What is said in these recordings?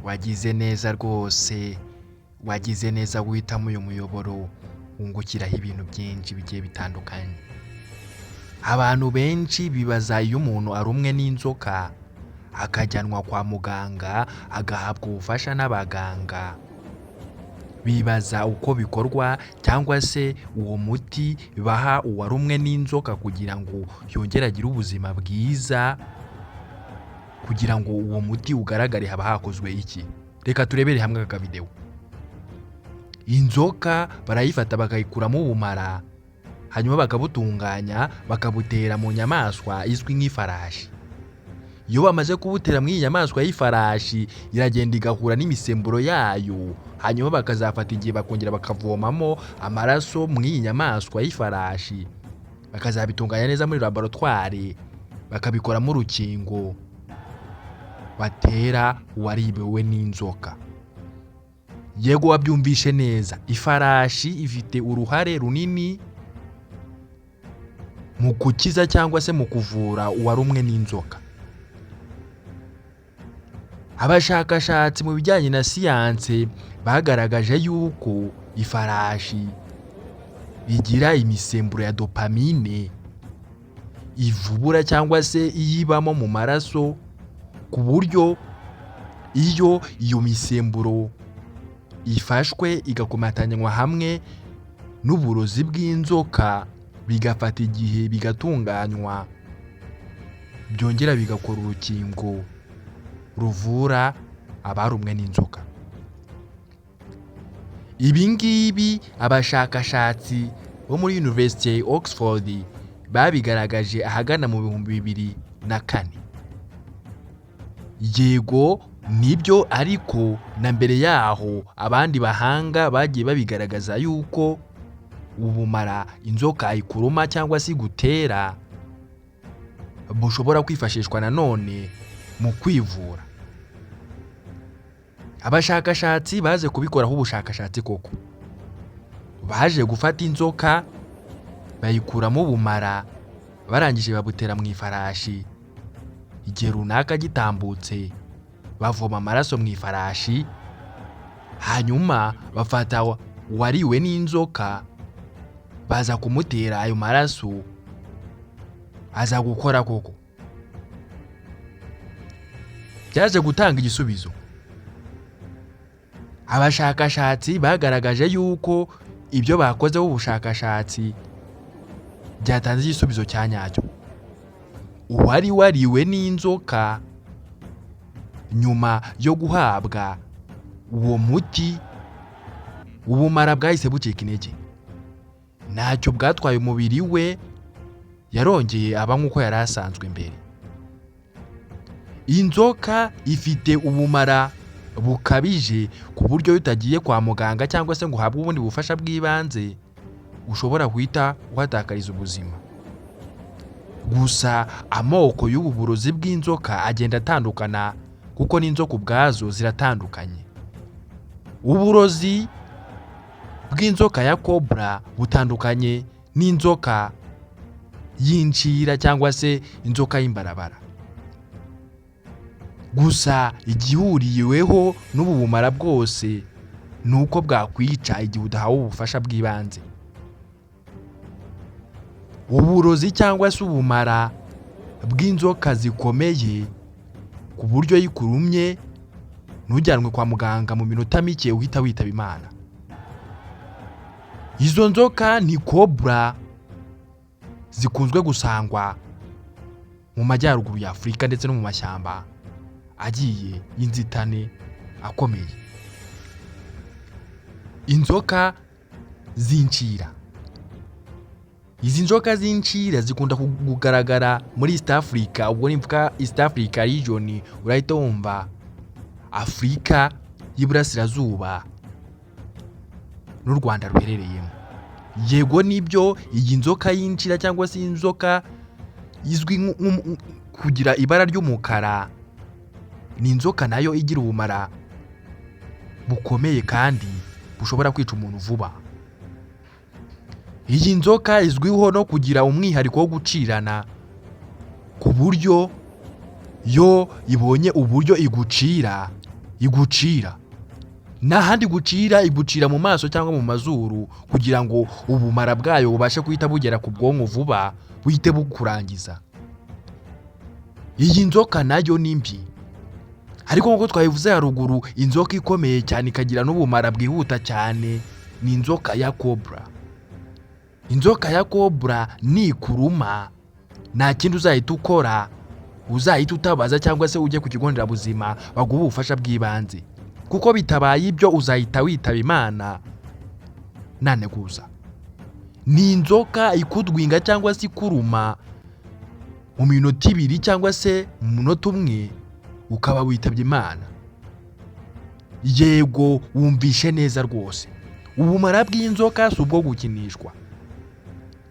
Wagize neza rwose, wagize neza guhitamo uyu muyoboro wungukiraho ibintu byinshi bigiye bitandukanye. Abantu benshi bibaza iyo umuntu arumwe n'inzoka akajyanwa kwa muganga agahabwa ubufasha n'abaganga, bibaza uko bikorwa cyangwa se uwo muti baha uwarumwe n'inzoka kugira ngo yongere agire ubuzima bwiza. Kugira ngo uwo muti ugaragare haba hakozwe iki? Reka turebere hamwe aka video. Inzoka barayifata bakayikuramo ubumara, hanyuma bakabutunganya bakabutera mu nyamaswa izwi nk'ifarashi. Iyo bamaze kubutera mu nyamaswa y'ifarashi iragenda igahura n'imisemburo yayo, hanyuma bakazafata igihe bakongera bakavomamo amaraso mu nyamaswa y'ifarashi, bakazabitunganya neza muri laboratoire bakabikoramo urukingo batera uwariwe n'inzoka. Yego wabyumvishe neza, ifarashi ifite uruhare runini mu gukiza cyangwa se mu kuvura uwarumwe n'inzoka. Abashakashatsi mu bijyanye na siyanse bagaragaje yuko ifarashi igira imisemburo ya dopamine ivubura cyangwa se iyibamo mu maraso, ku buryo iyo misemburo ifashwe igakomatanywa hamwe n'uburozi bw'inzoka bigafata igihe bigatunganywa, byongera bigakora urukingo ruvura abarumwe n'inzoka. Ibi ngibi abashakashatsi bo muri University Oxford babigaragaje ahagana mu 2004. Yego nibyo, ariko na mbere yaho abandi bahanga bagiye babigaragaza yuko ubumara inzoka ikuruma cyangwa se gutera bushobora kwifashishwa nanone mu kwivura. Abashakashatsi baze kubikoraho ubushakashatsi koko, baje gufata inzoka bayikuramo ubumara, barangije babutera mu ifarashi. Igihe runaka gitambutse bavoma amaraso mu ifarashi, hanyuma bafata uwariwe n'inzoka baza kumutera ayo maraso, aza gukora koko. Byaje gutanga igisubizo. Abashakashatsi bagaragaje yuko ibyo bakozeho ubushakashatsi byatanze igisubizo cya nyacyo. Uwari wariwe n'inzoka nyuma yo guhabwa uwo muti, ubumara bwahise bucika intege, ntacyo bwatwaye umubiri we, yarongeye aba nk'uko yari asanzwe mbere. Inzoka ifite ubumara bukabije ku buryo utagiye kwa muganga cyangwa se ngo uhabwe ubundi bufasha bw'ibanze ushobora guhita uhatakariza ubuzima. Gusa amoko y'ubu burozi bw'inzoka agenda atandukana kuko n'inzoka ubwazo ziratandukanye. Uburozi bw'inzoka ya cobra butandukanye n'inzoka y'inshira cyangwa se inzoka y'imbarabara. Gusa igihuriyeho n'ubu bumara bwose nuko bwakwica igihe udahawe ubufasha bw'ibanze. Uburozi cyangwa se ubumara bw'inzoka zikomeye ku buryo yikurumye ntujyanwe kwa muganga mu minota mike uhita witaba Imana. Izo nzoka ni cobra zikunzwe gusangwa mu majyaruguru ya Afurika ndetse no mu mashyamba agiye y'inzitane akomeye. Inzoka z'inshira. Izi nzoka z'inshira zikunda kugaragara muri East Africa. Ubwo nimvuga East Africa region urahita wumva Afrika y'Iburasirazuba n'u Rwanda ruherereyemo. Yego nibyo, iyi nzoka y'inshira cyangwa se inzoka izwi kugira ibara ry'umukara ni inzoka nayo igira ubumara bukomeye kandi bushobora kwica umuntu vuba. Iyi nzoka izwiho no kugira umwihariko wo gucirana, ku buryo yo ibonye uburyo igucira igucira n'ahandi igucira mu maso cyangwa mu mazuru kugira ngo ubumara bwayo bubashe guhita bugera ku bwonko vuba buhite bukurangiza. Iyi nzoka nayo ni mbi, ariko nk'uko twabivuze haruguru, inzoka ikomeye cyane ikagira n'ubumara bwihuta cyane ni inzoka ya cobra. Inzoka ya cobra nikuruma nta kindi uzahita ukora, uzahita utabaza cyangwa se ujye ku kigo nderabuzima baguha ubufasha bw'ibanze, kuko bitabaye ibyo uzahita witaba Imana naneguza. Ni inzoka ikudwinga cyangwa se ikuruma mu minota 2 cyangwa se mu munota 1 ukaba witabye Imana. Yego wumvishe neza rwose, ubumara bw'inzoka si ubwo gukinishwa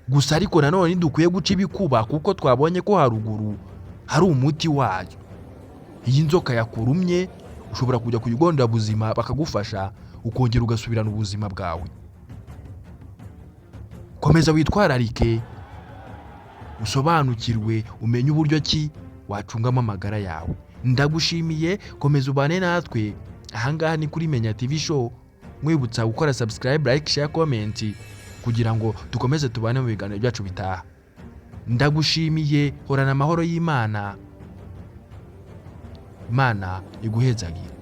gusa, ariko nanone dukwiye guca ibikuba kuko twabonye ko haruguru hari umuti wayo. Iyi nzoka yakurumye ushobora kujya ku kigo nderabuzima bakagufasha ukongera ugasubirana ubuzima bwawe. Komeza witwararike, usobanukirwe, umenye uburyo ki wacungamo amagara yawe. Ndagushimiye, komeza ubane natwe ahangaha ni kuri Menya TV show, mwibutsa gukora subscribe, like, share, comment kugira ngo dukomeze tubane mu biganiro byacu bitaha. Ndagushimiye, horana amahoro y'Imana, Imana iguhezagire.